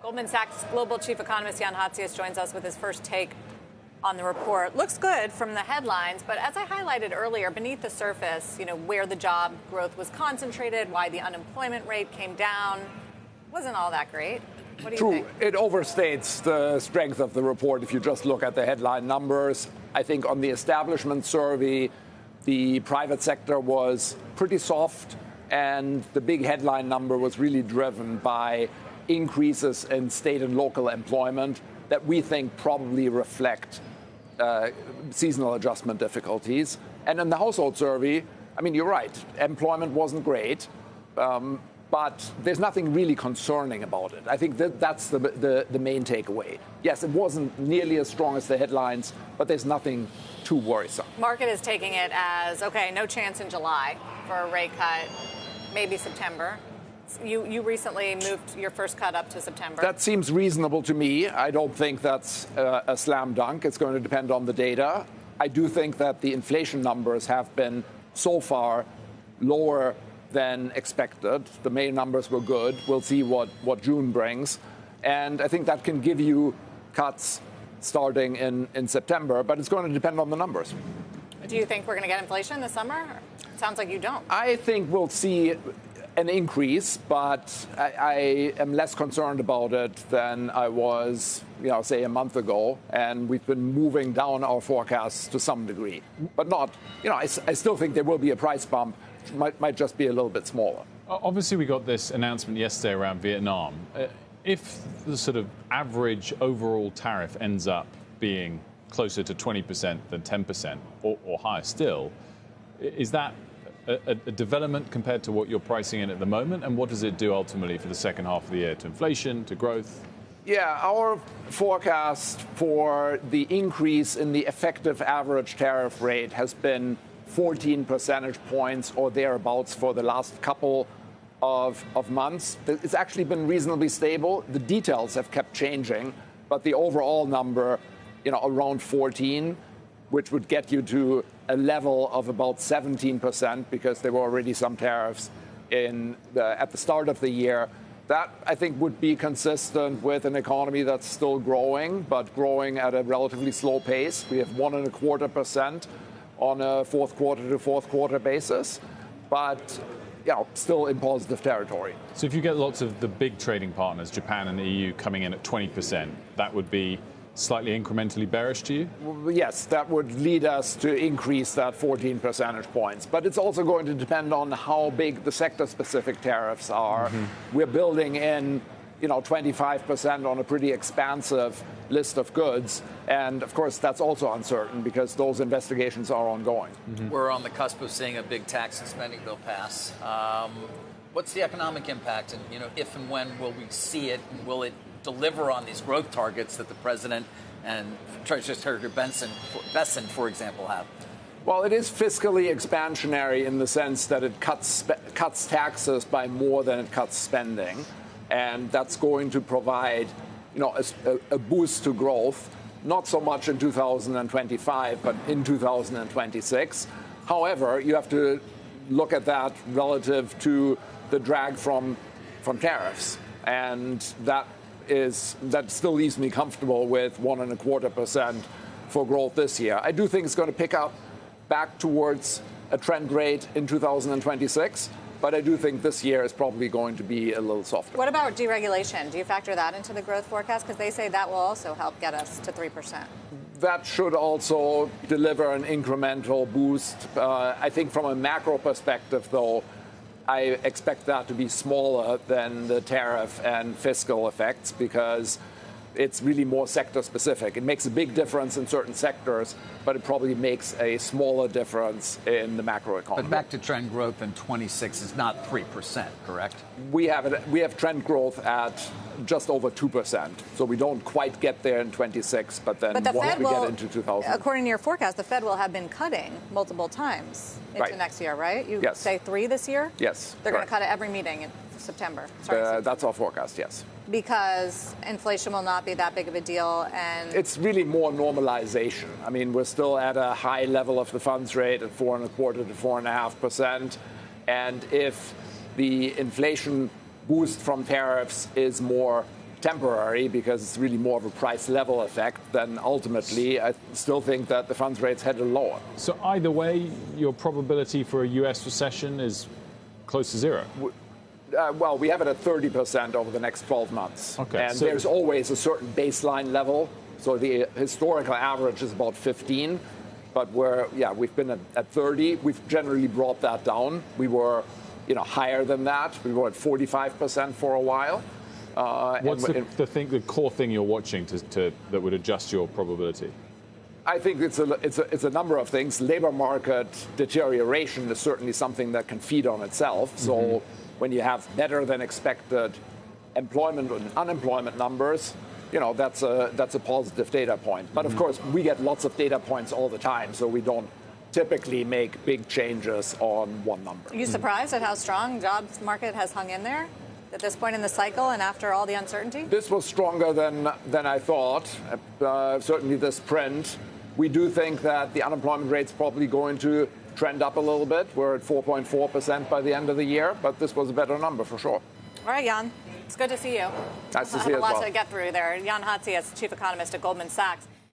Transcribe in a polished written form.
Goldman Sachs global chief economist Jan Hatzius joins us with his first take on the report. Looks good from the headlines, but as I highlighted earlier, beneath the surface, where the job growth was concentrated, why the unemployment rate came down, wasn't all that great. What do you think? It overstates the strength of the report if you just look at the headline numbers. I think on the establishment survey, the private sector was pretty soft, and the big headline number was really driven by increases in state and local employment that we think probably reflect seasonal adjustment difficulties. And in the household survey, I mean, you're right, employment wasn't great, but there's nothing really concerning about it. I think that's the main takeaway. Yes, it wasn't nearly as strong as the headlines, but there's nothing too worrisome. Market is taking it as, okay, no chance in July for a rate cut, maybe September. You recently moved your first cut up to September. That seems reasonable to me. I don't think that's a slam dunk. It's going to depend on the data. I do think that the inflation numbers have been so far lower than expected. The May numbers were good. We'll see what June brings. And I think that can give you cuts starting in September, but it's going to depend on the numbers. Do you think we're going to get inflation this summer? It sounds like you don't. I think we'll see an increase, but I am less concerned about it than I was, say a month ago. And we've been moving down our forecasts to some degree, but not, I still think there will be a price bump. Might just be a little bit smaller. Obviously, we got this announcement yesterday around Vietnam. If the sort of average overall tariff ends up being closer to 20% than 10% or higher still, is that a development compared to what you're pricing in at the moment? And what does it do ultimately for the second half of the year, to inflation, to growth? Yeah, our forecast for the increase in the effective average tariff rate has been 14 percentage points or thereabouts for the last couple of months. It's actually been reasonably stable. The details have kept changing, but the overall number, around 14, which would get you to a level of about 17%, because there were already some tariffs at the start of the year. That, I think, would be consistent with an economy that's still growing, but growing at a relatively slow pace. We have 1.25% on a fourth quarter to fourth quarter basis, but still in positive territory. So if you get lots of the big trading partners, Japan and the EU, coming in at 20%, that would be slightly incrementally bearish to you? Yes, that would lead us to increase that 14 percentage points. But it's also going to depend on how big the sector-specific tariffs are. Mm-hmm. We're building in 25% on a pretty expansive list of goods. And, of course, that's also uncertain because those investigations are ongoing. Mm-hmm. We're on the cusp of seeing a big tax and spending bill pass. What's the economic impact? And, if and when will we see it? And will it deliver on these growth targets that the president and Treasury Secretary Besson, for example, have? Well, it is fiscally expansionary in the sense that it cuts taxes by more than it cuts spending. And that's going to provide, a boost to growth, not so much in 2025, but in 2026. However, you have to look at that relative to the drag from tariffs. And that still leaves me comfortable with 1.25% for growth this year. I do think it's going to pick up back towards a trend rate in 2026. But I do think this year is probably going to be a little softer. What about deregulation? Do you factor that into the growth forecast? Because they say that will also help get us to 3%. That should also deliver an incremental boost. I think from a macro perspective, though, I expect that to be smaller than the tariff and fiscal effects because it's really more sector specific. It makes a big difference in certain sectors, but it probably makes a smaller difference in the macro economy. But back to trend growth in 26 is not 3%, correct? We have trend growth at just over 2%. So we don't quite get there in 26, but then once we get into 2000. According to your forecast, the Fed will have been cutting multiple times into next year, right? You say 3 this year? Yes. They're going to cut at every meeting in September. That's our forecast, yes. Because inflation will not be that big of a deal, and it's really more normalization. I mean, we're still at a high level of the funds rate at 4.25% to 4.5%, and if the inflation boost from tariffs is more temporary because it's really more of a price level effect, then ultimately I still think that the funds rate's headed lower. So either way, your probability for a US recession is close to zero? Well, we have it at 30% over the next 12 months. Okay, and there's always a certain baseline level. So the historical average is about 15. But we've been at 30. We've generally brought that down. We were, higher than that. We were at 45% for a while. What's the core thing you're watching that would adjust your probability? I think it's a number of things. Labor market deterioration is certainly something that can feed on itself. So when you have better than expected employment and unemployment numbers, that's a positive data point. But of course, we get lots of data points all the time, so we don't typically make big changes on one number. Are you surprised at how strong jobs market has hung in there at this point in the cycle and after all the uncertainty? This was stronger than I thought. Certainly this print. We do think that the unemployment rate's probably going to trend up a little bit. We're at 4.4% by the end of the year, but this was a better number for sure. All right, Jan. It's good to see you. Nice to see you as well. A lot to get through there. Jan Hatzius, chief economist at Goldman Sachs.